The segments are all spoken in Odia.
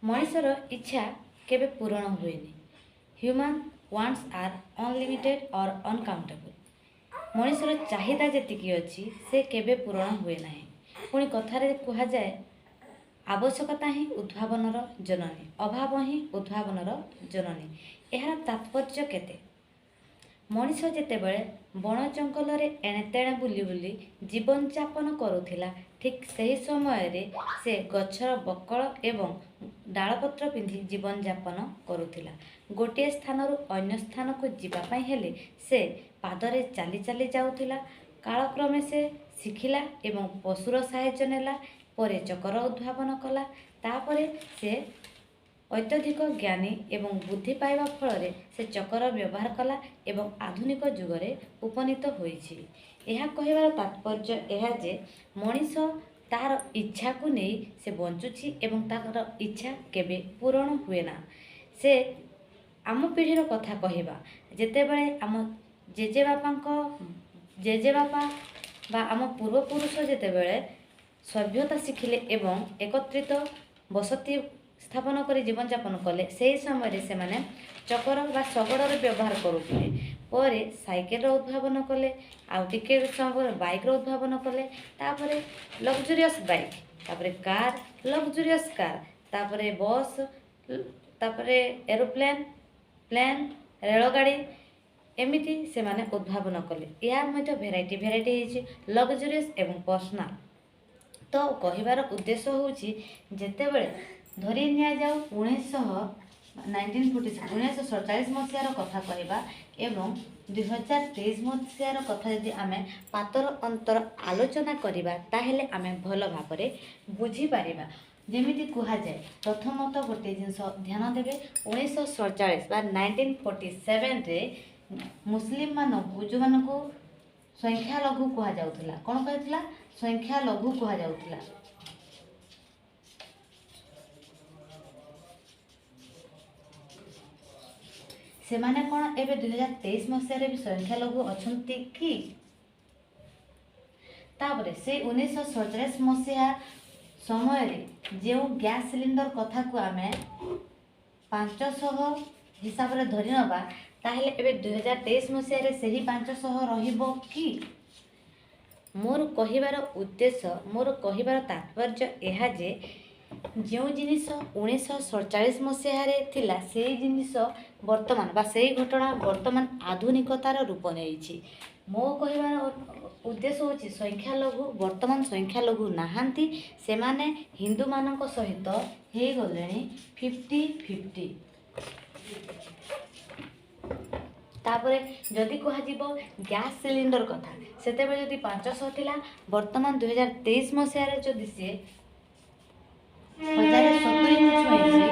ମଣିଷର ଇଚ୍ଛା କେବେ ପୂରଣ ହୁଏନି। ହ୍ୟୁମାନ୍ ୱାଣ୍ଟସ୍ ଆର୍ ଅନଲିମିଟେଡ୍ ଅର୍ ଅନକାଉଣ୍ଟେବଲ୍। ମଣିଷର ଚାହିଦା ଯେତିକି ଅଛି ସେ କେବେ ପୂରଣ ହୁଏ ନାହିଁ। ପୁଣି କଥାରେ କୁହାଯାଏ, ଆବଶ୍ୟକତା ହିଁ ଉଦ୍ଭାବନର ଜନନୀ, ଅଭାବ ହିଁ ଉଦ୍ଭାବନର ଜନନୀ। ଏହାର ତାତ୍ପର୍ଯ୍ୟ କେତେ? ମଣିଷ ଯେତେବେଳେ ବଣ ଜଙ୍ଗଲରେ ଏଣେତେଣେ ବୁଲି ବୁଲି ଜୀବନଯାପନ କରୁଥିଲା, ଠିକ୍ ସେହି ସମୟରେ ସେ ଗଛର ବକଳ ଏବଂ ଡାଳପତ୍ର ପିନ୍ଧି ଜୀବନଯାପନ କରୁଥିଲା। ଗୋଟିଏ ସ୍ଥାନରୁ ଅନ୍ୟ ସ୍ଥାନକୁ ଯିବା ପାଇଁ ହେଲେ ସେ ପାଦରେ ଚାଲି ଚାଲି ଯାଉଥିଲା। କାଳକ୍ରମେ ସେ ଶିଖିଲା ଏବଂ ପଶୁର ସାହାଯ୍ୟ ନେଲା, ପରେ ଚକର ଉଦ୍ଭାବନ କଲା। ତାପରେ ସେ ଅତ୍ୟଧିକ ଜ୍ଞାନୀ ଏବଂ ବୁଦ୍ଧି ପାଇବା ଫଳରେ ସେ ଚକର ବ୍ୟବହାର କଲା ଏବଂ ଆଧୁନିକ ଯୁଗରେ ଉପନୀତ ହୋଇଛି। ଏହା କହିବାର ତାତ୍ପର୍ଯ୍ୟ ଏହା ଯେ ମଣିଷ ତାହାର ଇଚ୍ଛାକୁ ନେଇ ସେ ବଞ୍ଚୁଛି ଏବଂ ତାହାର ଇଚ୍ଛା କେବେ ପୂରଣ ହୁଏ ନା। ସେ ଆମ ପିଢ଼ିର କଥା କହିବା, ଯେତେବେଳେ ଆମ ଜେଜେବାପା ବା ଆମ ପୂର୍ବପୁରୁଷ ଯେତେବେଳେ ସଭ୍ୟତା ଶିଖିଲେ ଏବଂ ଏକତ୍ରିତ ବସତି ସ୍ଥାପନ କରି ଜୀବନଯାପନ କଲେ, ସେହି ସମୟରେ ସେମାନେ ଚକର ବା ଶଗଡ଼ର ବ୍ୟବହାର କରୁଥିଲେ। ପରେ ସାଇକେଲର ଉଦ୍ଭାବନ କଲେ, ଆଉ ଟିକେ ସମୟରେ ବାଇକ୍ର ଉଦ୍ଭାବନ କଲେ, ତାପରେ ଲକ୍ଜରିୟସ୍ ବାଇକ୍, ତାପରେ କାର୍, ଲକ୍ଜରିୟସ୍ କାର୍, ତାପରେ ବସ୍, ତାପରେ ଏରୋପ୍ଲେନ୍, ପ୍ଲେନ୍, ରେଳଗାଡ଼ି, ଏମିତି ସେମାନେ ଉଦ୍ଭାବନ କଲେ। ଏହା ମଧ୍ୟ ଭେରାଇଟି ହେଇଛି, ଲକ୍ଜରିୟସ୍ ଏବଂ ପର୍ସନାଲ୍। ତ କହିବାର ଉଦ୍ଦେଶ୍ୟ ହେଉଛି, ଯେତେବେଳେ ଧରି ନିଆଯାଉ 1947 ମସିହାର କଥା କହିବା ଏବଂ 2023 ମସିହାର କଥା ଯଦି ଆମେ ପାତର ଅନ୍ତର ଆଲୋଚନା କରିବା, ତାହେଲେ ଆମେ ଭଲ ଭାବରେ ବୁଝିପାରିବା। ଯେମିତି କୁହାଯାଏ, ପ୍ରଥମତଃ ଗୋଟିଏ ଜିନିଷ ଧ୍ୟାନ ଦେବେ, 1947 ବା 1947ରେ ମୁସଲିମମାନଙ୍କୁ, ଯେଉଁମାନଙ୍କୁ ସଂଖ୍ୟାଲଘୁ କୁହାଯାଉଥିଲା, କ'ଣ କହିଥିଲା? ସଂଖ୍ୟାଲଘୁ କୁହାଯାଉଥିଲା। ସେମାନେ କ'ଣ ଏବେ 2023 ମସିହାରେ ବି ସଂଖ୍ୟାଲଘୁ ଅଛନ୍ତି କି? ତାପରେ ସେଇ 1947 ମସିହା ସମୟରେ ଯେଉଁ ଗ୍ୟାସ୍ ସିଲିଣ୍ଡର କଥାକୁ ଆମେ 500 ହିସାବରେ ଧରି ନେବା, ତାହେଲେ ଏବେ 2023 ମସିହାରେ ସେହି 500 ରହିବ କି? ମୋର କହିବାର ଉଦ୍ଦେଶ୍ୟ, ମୋର କହିବାର ତାତ୍ପର୍ଯ୍ୟ ଏହା ଯେ ଯେଉଁ ଜିନିଷ 1947 ମସିହାରେ ଥିଲା, ସେହି ଜିନିଷ ବର୍ତ୍ତମାନ ବା ସେହି ଘଟଣା ବର୍ତ୍ତମାନ ଆଧୁନିକତାର ରୂପ ନେଇଛି। ମୋ କହିବାର ଉଦ୍ଦେଶ୍ୟ ହେଉଛି, ସଂଖ୍ୟାଲଘୁ ବର୍ତ୍ତମାନ ସଂଖ୍ୟାଲଘୁ ନାହାନ୍ତି, ସେମାନେ ହିନ୍ଦୁମାନଙ୍କ ସହିତ ହେଇଗଲେଣି 50-50। ତାପରେ ଯଦି କୁହାଯିବ ଗ୍ୟାସ୍ ସିଲିଣ୍ଡର କଥା, ସେତେବେଳେ ଯଦି 500 ଥିଲା, ବର୍ତ୍ତମାନ 2023 ମସିହାରେ ଯଦି ସିଏ 1070କୁ ଛୁଇଁଛି,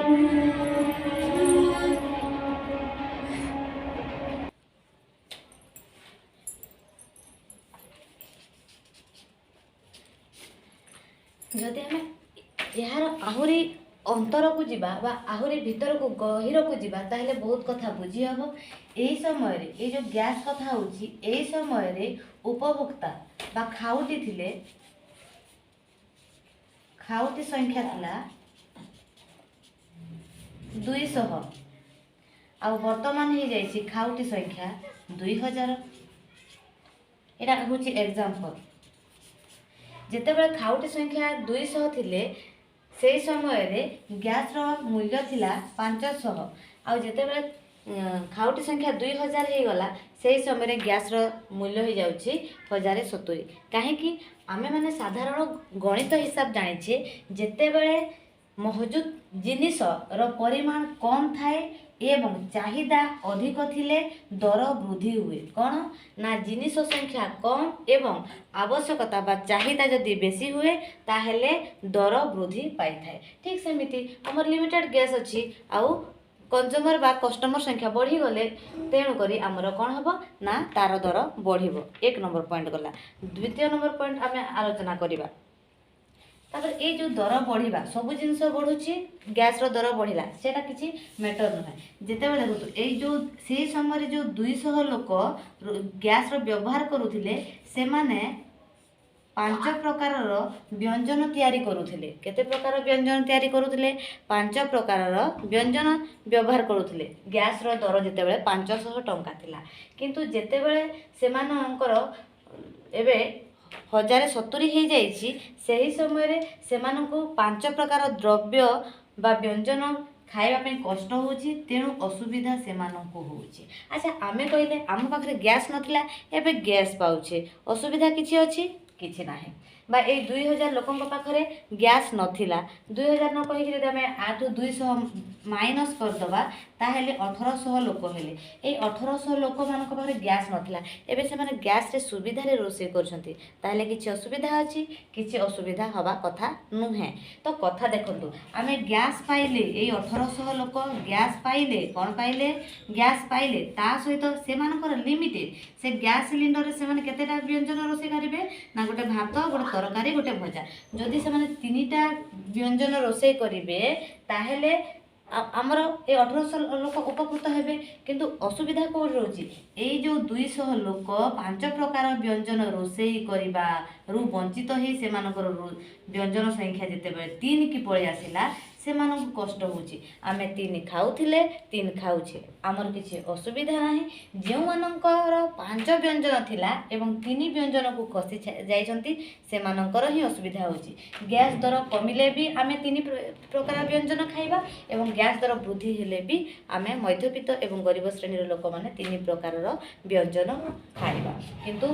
ଯଦି ଆମେ ଏହାର ଆହୁରି ଅନ୍ତରକୁ ଯିବା ବା ଆହୁରି ଭିତରକୁ ଗଭୀରକୁ ଯିବା, ତାହେଲେ ବହୁତ କଥା ବୁଝି ହେବ। ଏହି ସମୟରେ ଏଇ ଯେଉଁ ଗ୍ୟାସ୍ କଥା ହେଉଛି, ଏହି ସମୟରେ ଉପଭୋକ୍ତା ବା ଖାଉଟି ଥିଲେ, ଖାଉଟି ସଂଖ୍ୟା ଥିଲା 200, ଆଉ ବର୍ତ୍ତମାନ ହେଇଯାଇଛି ଖାଉଟି ସଂଖ୍ୟା 2000। ଏଇଟା ହେଉଛି ଏକ୍ଜାମ୍ପଲ୍। ଯେତେବେଳେ ଖାଉଟି ସଂଖ୍ୟା 200 ଥିଲେ, ସେହି ସମୟରେ ଗ୍ୟାସ୍ର ମୂଲ୍ୟ ଥିଲା 500, ଆଉ ଯେତେବେଳେ ଖାଉଟି ସଂଖ୍ୟା 2000 ହେଇଗଲା, ସେହି ସମୟରେ ଗ୍ୟାସ୍ର ମୂଲ୍ୟ ହେଇଯାଉଛି 1070। କାହିଁକି? ଆମେମାନେ ସାଧାରଣ ଗଣିତ ହିସାବ ଜାଣିଛେ, ଯେତେବେଳେ ମହଜୁଦ ଜିନିଷର ପରିମାଣ କମ୍ ଥାଏ ଏବଂ ଚାହିଦା ଅଧିକ ଥିଲେ ଦର ବୃଦ୍ଧି ହୁଏ। କ'ଣ ନା, ଜିନିଷ ସଂଖ୍ୟା କମ୍ ଏବଂ ଆବଶ୍ୟକତା ବା ଚାହିଦା ଯଦି ବେଶୀ ହୁଏ, ତାହେଲେ ଦର ବୃଦ୍ଧି ପାଇଥାଏ। ଠିକ୍ ସେମିତି ଆମର ଲିମିଟେଡ୍ ଗ୍ୟାସ୍ ଅଛି, ଆଉ କନଜ୍ୟୁମର ବା କଷ୍ଟମର ସଂଖ୍ୟା ବଢ଼ିଗଲେ, ତେଣୁକରି ଆମର କ'ଣ ହେବ ନା, ତାର ଦର ବଢ଼ିବ। 1 ନମ୍ବର ପଏଣ୍ଟ ଗଲା। ଦ୍ୱିତୀୟ ନମ୍ବର ପଏଣ୍ଟ ଆମେ ଆଲୋଚନା କରିବା। ତାପରେ ଏଇ ଯେଉଁ ଦର ବଢ଼ିବା, ସବୁ ଜିନିଷ ବଢ଼ୁଛି, ଗ୍ୟାସ୍ର ଦର ବଢ଼ିଲା, ସେଇଟା କିଛି ମ୍ୟାଟର ନୁହେଁ। ଯେତେବେଳେ ଦେଖନ୍ତୁ, ଏଇ ଯେଉଁ ସେଇ ସମୟରେ ଯେଉଁ 200 ଲୋକ ଗ୍ୟାସ୍ର ବ୍ୟବହାର କରୁଥିଲେ, ସେମାନେ ପାଞ୍ଚ ପ୍ରକାରର ବ୍ୟଞ୍ଜନ ତିଆରି କରୁଥିଲେ। କେତେ ପ୍ରକାର ବ୍ୟଞ୍ଜନ ତିଆରି କରୁଥିଲେ? ପାଞ୍ଚ ପ୍ରକାରର ବ୍ୟଞ୍ଜନ ବ୍ୟବହାର କରୁଥିଲେ। ଗ୍ୟାସର ଦର ଯେତେବେଳେ 500 ଟଙ୍କା ଥିଲା, କିନ୍ତୁ ଯେତେବେଳେ ସେମାନଙ୍କର ଏବେ 1070 ହେଇଯାଇଛି, ସେହି ସମୟରେ ସେମାନଙ୍କୁ ପାଞ୍ଚ ପ୍ରକାର ଦ୍ରବ୍ୟ ବା ବ୍ୟଞ୍ଜନ ଖାଇବା ପାଇଁ କଷ୍ଟ ହେଉଛି, ତେଣୁ ଅସୁବିଧା ସେମାନଙ୍କୁ ହେଉଛି। ଆଚ୍ଛା, ଆମେ କହିଲେ ଆମ ପାଖରେ ଗ୍ୟାସ୍ ନଥିଲା, ଏବେ ଗ୍ୟାସ୍ ପାଉଛେ, ଅସୁବିଧା କିଛି ଅଛି? କିଛି ନାହିଁ। ବା ଏଇ 2000 ଲୋକଙ୍କ ପାଖରେ ଗ୍ୟାସ୍ ନଥିଲା, 2000 ନ କହିକି ଯଦି ଆମେ 200 ମାଇନସ୍ କରିଦେବା, ତାହେଲେ 1800 ଲୋକ ହେଲେ। ଏଇ 1800 ଲୋକମାନଙ୍କ ପାଖରେ ଗ୍ୟାସ୍ ନଥିଲା, ଏବେ ସେମାନେ ଗ୍ୟାସ୍ରେ ସୁବିଧାରେ ରୋଷେଇ କରୁଛନ୍ତି, ତାହେଲେ କିଛି ଅସୁବିଧା ଅଛି? କିଛି ଅସୁବିଧା ହେବା କଥା ନୁହେଁ। ତ କଥା ଦେଖନ୍ତୁ, ଆମେ ଗ୍ୟାସ୍ ପାଇଲେ, ଏଇ 1800 ଲୋକ ଗ୍ୟାସ୍ ପାଇଲେ। କ'ଣ ପାଇଲେ? ଗ୍ୟାସ୍ ପାଇଲେ। ତା ସହିତ ସେମାନଙ୍କର ଲିମିଟେଡ଼, ସେ ଗ୍ୟାସ୍ ସିଲିଣ୍ଡରରେ ସେମାନେ କେତେଟା ବ୍ୟଞ୍ଜନ ରୋଷେଇ କରିବେ? ନା ଗୋଟେ ଭାତ, ଗୋଟେ ତରକାରୀ, ଗୋଟେ ଭଜା। ଯଦି ସେମାନେ 3ଟା ବ୍ୟଞ୍ଜନ ରୋଷେଇ କରିବେ, ତାହେଲେ ଆମର ଏ 1800 ଲୋକ ଉପକୃତ ହେବେ। କିନ୍ତୁ ଅସୁବିଧା କେଉଁଠି ରହୁଛି? ଏଇ ଯେଉଁ 200 ଲୋକ 5 ପ୍ରକାର ବ୍ୟଞ୍ଜନ ରୋଷେଇ କରିବାରୁ ବଞ୍ଚିତ ହେଇ ସେମାନଙ୍କର ବ୍ୟଞ୍ଜନ ସଂଖ୍ୟା ଯେତେବେଳେ 3 ପଳେଇ ଆସିଲା, ସେମାନଙ୍କୁ କଷ୍ଟ ହେଉଛି। ଆମେ 3 ଖାଉଥିଲେ, 3 ଖାଉଛେ, ଆମର କିଛି ଅସୁବିଧା ନାହିଁ। ଯେଉଁମାନଙ୍କର 5 ବ୍ୟଞ୍ଜନ ଥିଲା ଏବଂ 3 ବ୍ୟଞ୍ଜନକୁ ଖସି ଯାଇଛନ୍ତି, ସେମାନଙ୍କର ହିଁ ଅସୁବିଧା ହେଉଛି। ଗ୍ୟାସ୍ ଦର କମିଲେ ବି ଆମେ 3 ପ୍ରକାର ବ୍ୟଞ୍ଜନ ଖାଇବା ଏବଂ ଗ୍ୟାସ୍ ଦର ବୃଦ୍ଧି ହେଲେ ବି ଆମେ ମଧ୍ୟବିତ୍ତ ଏବଂ ଗରିବ ଶ୍ରେଣୀର ଲୋକମାନେ 3 ପ୍ରକାରର ବ୍ୟଞ୍ଜନ ଖାଇବା। କିନ୍ତୁ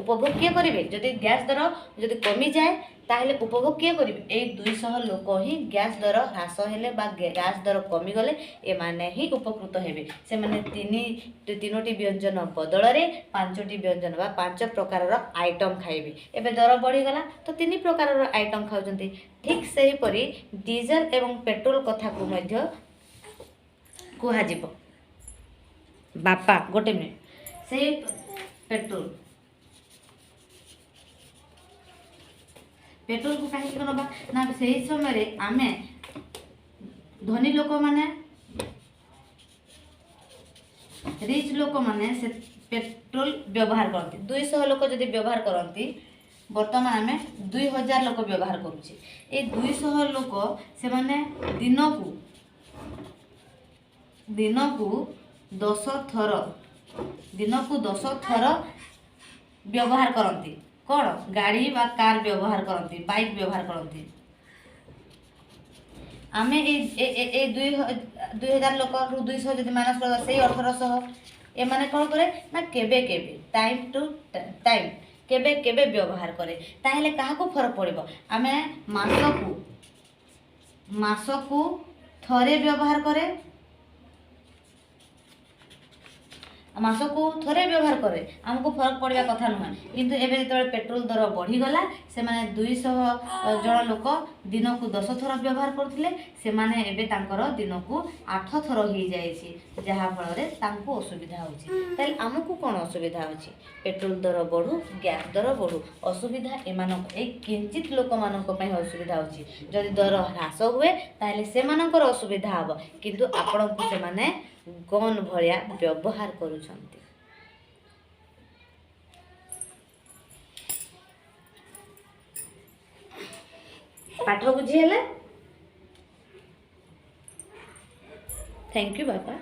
ଉପଭୋଗ କିଏ କରିବେ? ଯଦି ଗ୍ୟାସ୍ ଦର ଯଦି କମିଯାଏ, ତାହେଲେ ଉପଭୋଗ କିଏ କରିବେ? ଏଇ 200 ଲୋକ ହିଁ ଗ୍ୟାସ୍ ଦର ହ୍ରାସ ହେଲେ ବା ଗ୍ୟାସ୍ ଦର କମିଗଲେ ଏମାନେ ହିଁ ଉପକୃତ ହେବେ। ସେମାନେ 3ଟି ବ୍ୟଞ୍ଜନ ବଦଳରେ 5ଟି ବ୍ୟଞ୍ଜନ ବା 5 ପ୍ରକାରର ଆଇଟମ୍ ଖାଇବେ। ଏବେ ଦର ବଢ଼ିଗଲା, ତ 3 ପ୍ରକାରର ଆଇଟମ୍ ଖାଉଛନ୍ତି। ଠିକ୍ ସେହିପରି ଡିଜେଲ ଏବଂ ପେଟ୍ରୋଲ କଥାକୁ ମଧ୍ୟ କୁହାଯିବ। ବାପା ଗୋଟେ ମିନିଟ୍, ସେଇ ପେଟ୍ରୋଲକୁ କାହିଁକି ନେବା? ନା ସେହି ସମୟରେ ଆମେ ଧନୀ ଲୋକମାନେ, ରିଚ୍ ଲୋକମାନେ ସେ ପେଟ୍ରୋଲ ବ୍ୟବହାର କରନ୍ତି। 200 ଲୋକ ଯଦି ବ୍ୟବହାର କରନ୍ତି, ବର୍ତ୍ତମାନ ଆମେ 2000 ଲୋକ ବ୍ୟବହାର କରୁଛେ। ଏଇ 200 ଲୋକ ସେମାନେ ଦିନକୁ 10 ଥର ବ୍ୟବହାର କରନ୍ତି। କ'ଣ? ଗାଡ଼ି ବା କାର୍ ବ୍ୟବହାର କରନ୍ତି, ବାଇକ୍ ବ୍ୟବହାର କରନ୍ତି। ଆମେ ଏଇ 2000 ଲୋକରୁ 200 ଯଦି ମାଇନସ୍ କରିବା, ସେଇ 1800। ଏମାନେ କ'ଣ କରେ? ନା କେବେ କେବେ, ଟାଇମ୍ ଟୁ ଟାଇମ୍, କେବେ କେବେ ବ୍ୟବହାର କରେ। ତାହେଲେ କାହାକୁ ଫରକ ପଡ଼ିବ? ଆମେ ମାସକୁ ଥରେ ବ୍ୟବହାର କରେ, ଆମକୁ ଫରକ ପଡ଼ିବା କଥା ନୁହେଁ। କିନ୍ତୁ ଏବେ ଯେତେବେଳେ ପେଟ୍ରୋଲ ଦର ବଢ଼ିଗଲା, ସେମାନେ 200 ଜଣ ଲୋକ ଦିନକୁ 10 ଥର ବ୍ୟବହାର କରୁଥିଲେ, ସେମାନେ ଏବେ ତାଙ୍କର ଦିନକୁ 8 ଥର ହେଇଯାଇଛି, ଯାହାଫଳରେ ତାଙ୍କୁ ଅସୁବିଧା ହେଉଛି। ତାହେଲେ ଆମକୁ କ'ଣ ଅସୁବିଧା ହେଉଛି? ପେଟ୍ରୋଲ ଦର ବଢ଼ୁ, ଗ୍ୟାସ୍ ଦର ବଢ଼ୁ, ଅସୁବିଧା ଏଇ କିଞ୍ଚିତ ଲୋକମାନଙ୍କ ପାଇଁ ଅସୁବିଧା ହେଉଛି। ଯଦି ଦର ହ୍ରାସ ହୁଏ, ତାହେଲେ ସେମାନଙ୍କର ଅସୁବିଧା ହେବ, କିନ୍ତୁ ଆପଣଙ୍କୁ ସେମାନେ ଗନ୍ ଭଳିଆ ବ୍ୟବହାର କରୁଛନ୍ତି। ପାଠ ବୁଝି ହେଲା? ଥ୍ୟାଙ୍କ ୟୁ ବାପା।